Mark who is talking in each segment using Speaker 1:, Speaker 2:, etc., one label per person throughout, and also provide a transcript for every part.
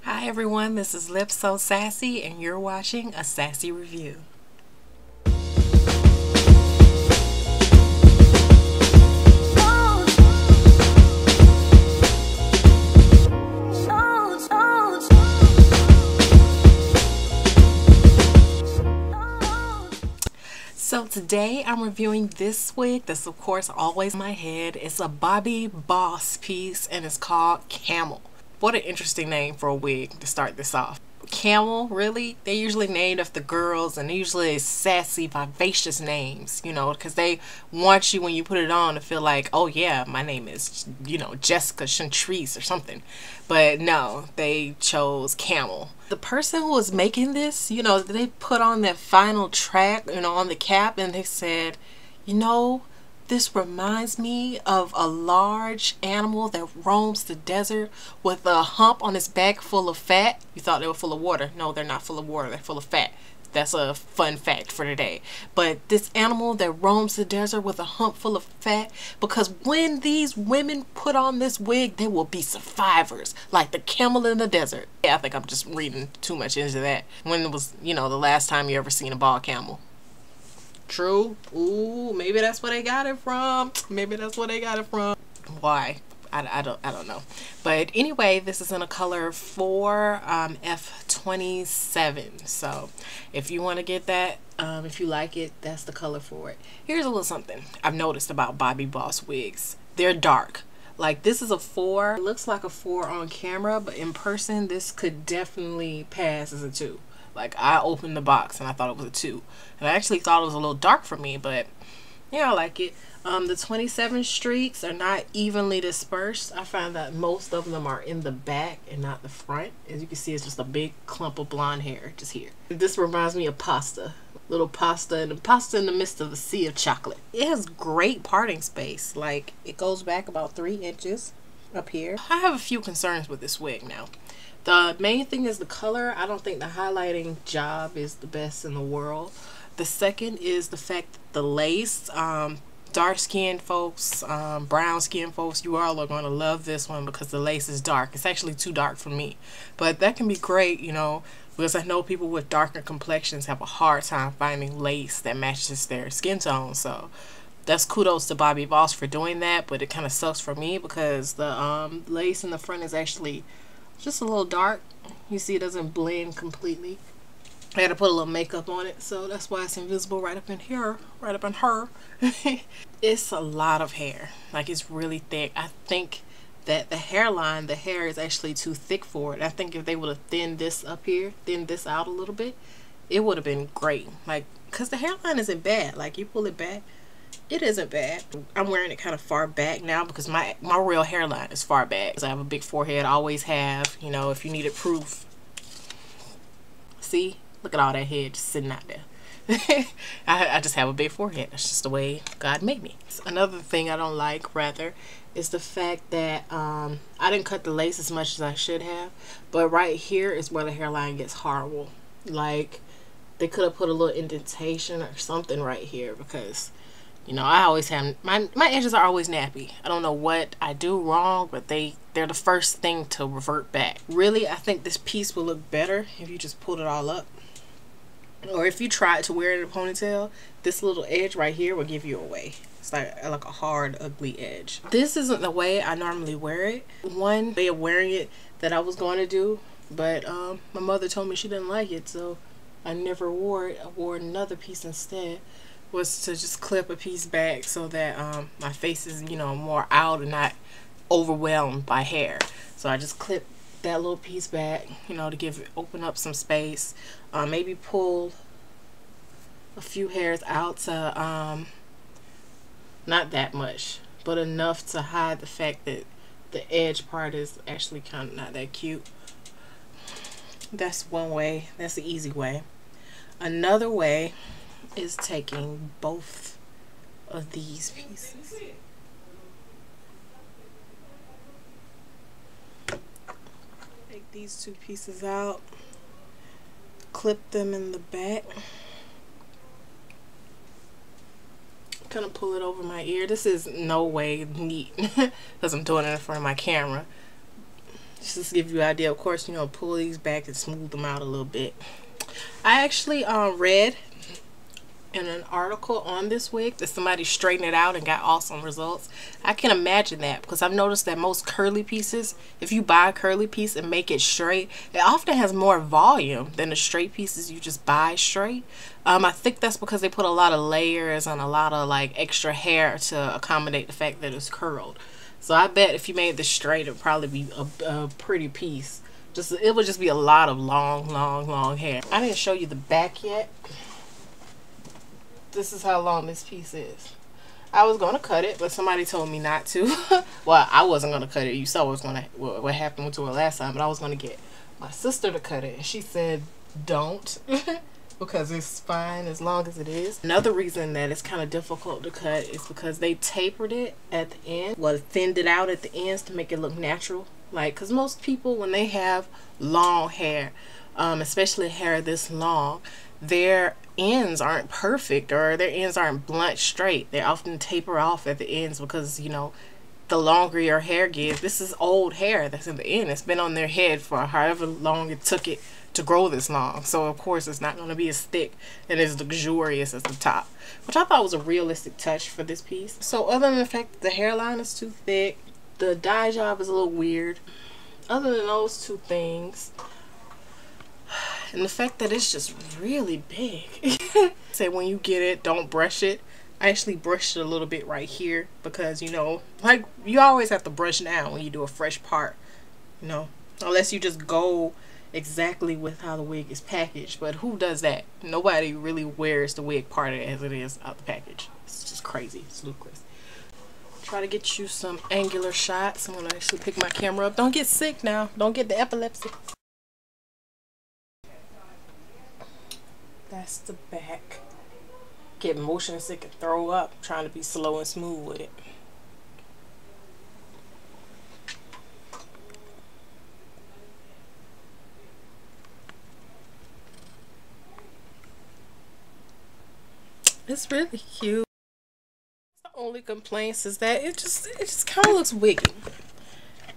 Speaker 1: Hi everyone, this is Lips So Sassy and you're watching a Sassy Review. So today I'm reviewing this wig that's of course always in my head. It's a Bobbi Boss piece and it's called Camel. What an interesting name for a wig to start this off. Camel, really? They usually named after girls, and usually sassy, vivacious names, you know, because they want you when you put it on to feel like, oh yeah, my name is, you know, Jessica Chantrice or something. But no, they chose Camel. The person who was making this, you know, they put on that final track, you know, on the cap, and they said, you know, this reminds me of a large animal that roams the desert with a hump on its back full of fat. You thought they were full of water. No, they're not full of water. They're full of fat. That's a fun fact for today. But this animal that roams the desert with a hump full of fat, because when these women put on this wig, they will be survivors, like the camel in the desert. Yeah, I think I'm just reading too much into that. When was, you know, the last time you ever seen a bald camel? True. Ooh, maybe that's where they got it from. Maybe that's where they got it from. Why? I don't know. But anyway, this is in a color 4 F27. So if you want to get that, if you like it, that's the color for it. Here's a little something I've noticed about Bobbi Boss wigs. They're dark. Like, this is a 4. It looks like a 4 on camera, but in person this could definitely pass as a 2. Like, I opened the box and I thought it was a 2. And I actually thought it was a little dark for me, but yeah, I like it. The 27 streaks are not evenly dispersed. I find that most of them are in the back and not the front. As you can see, it's just a big clump of blonde hair just here. This reminds me of pasta. Little pasta, and the pasta in the midst of a sea of chocolate. It has great parting space. Like, it goes back about 3 inches up here. I have a few concerns with this wig now. The main thing is the color. I don't think the highlighting job is the best in the world. The second is the fact that the lace, dark skinned folks, brown skinned folks, you all are going to love this one because the lace is dark. It's actually too dark for me, but that can be great, you know, because I know people with darker complexions have a hard time finding lace that matches their skin tone. So that's kudos to Bobbi Boss for doing that, but it kind of sucks for me because the lace in the front is actually just a little dark. You see, it doesn't blend completely. I had to put a little makeup on it, so that's why it's invisible right up in here, right up in her. It's a lot of hair. Like, it's really thick. I think that the hairline, the hair is actually too thick for it. I think if they would have thinned this up here, thinned this out a little bit, it would have been great. Like, because the hairline isn't bad. Like, you pull it back, it isn't bad. I'm wearing it kind of far back now because my real hairline is far back. Because I have a big forehead, I always have. You know, if you needed proof. See? Look at all that hair just sitting out there. I just have a big forehead. That's just the way God made me. Another thing I don't like, rather, is the fact that I didn't cut the lace as much as I should have. But right here is where the hairline gets horrible. Like, they could have put a little indentation or something right here because, you know, I always have, my edges are always nappy. I don't know what I do wrong, but they're the first thing to revert back. Really, I think this piece will look better if you just pulled it all up. Or if you tried to wear it in a ponytail, this little edge right here will give you away. It's like a hard, ugly edge. This isn't the way I normally wear it. One way of wearing it that I was going to do, but my mother told me she didn't like it, so I never wore it. I wore another piece instead. Was to just clip a piece back so that my face is, you know, more out and not overwhelmed by hair. So I just clipped that little piece back, you know, to open up some space. Maybe pull a few hairs out to not that much, but enough to hide the fact that the edge part is actually kind of not that cute. That's one way. That's the easy way. Another way is taking both of these pieces. Take these 2 pieces out, clip them in the back, kind of pull it over my ear. This is no way neat because I'm doing it in front of my camera. Just to give you an idea, of course, you know, pull these back and smooth them out a little bit. I actually read in an article on this wig that somebody straightened it out and got awesome results. I can imagine that because I've noticed that most curly pieces, if you buy a curly piece and make it straight, it often has more volume than the straight pieces you just buy straight. I think that's because they put a lot of layers and a lot of like extra hair to accommodate the fact that it's curled. So I bet if you made this straight, it'd probably be a pretty piece. It would just be a lot of long hair. I didn't show you the back yet. This is how long this piece is. I was gonna cut it, but somebody told me not to. Well, I wasn't gonna cut it. You saw what happened to it last time, but I was gonna get my sister to cut it, and she said don't because it's fine as long as it is. Another reason that it's kind of difficult to cut is because they tapered it at the end, well, thinned it out at the ends to make it look natural. Like, because most people, when they have long hair, especially hair this long, their ends aren't perfect, or their ends aren't blunt straight. They often taper off at the ends because, you know, the longer your hair gets, this is old hair that's in the end. It's been on their head for however long it took it to grow this long. So of course it's not going to be as thick and as luxurious as the top, which I thought was a realistic touch for this piece. So other than the fact that the hairline is too thick, the dye job is a little weird. Other than those two things, and the fact that it's just really big. Say when you get it, don't brush it. I actually brushed it a little bit right here because, you know, like you always have to brush down when you do a fresh part, you know, unless you just go exactly with how the wig is packaged. But who does that? Nobody really wears the wig part as it is out the package. It's just crazy. It's ludicrous. Try to get you some angular shots. I'm gonna actually pick my camera up. Don't get sick now. Don't get the epilepsy. That's the back. Get motion sick and throw up. I'm trying to be slow and smooth with it. It's really cute. The only complaints is that it just kind of looks wiggy.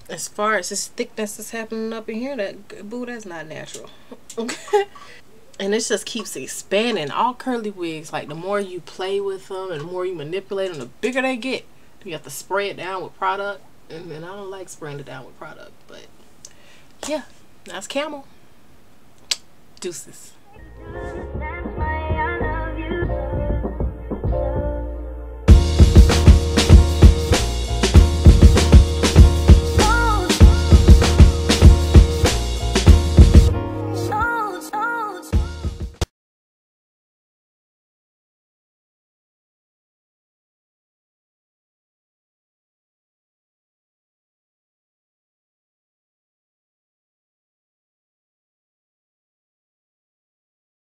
Speaker 1: As far as this thickness that's happening up in here, that's not natural. Okay. And it just keeps expanding. All curly wigs, like the more you play with them and the more you manipulate them, the bigger they get. You have to spray it down with product, and I don't like spraying it down with product, but yeah, that's Camel. Deuces.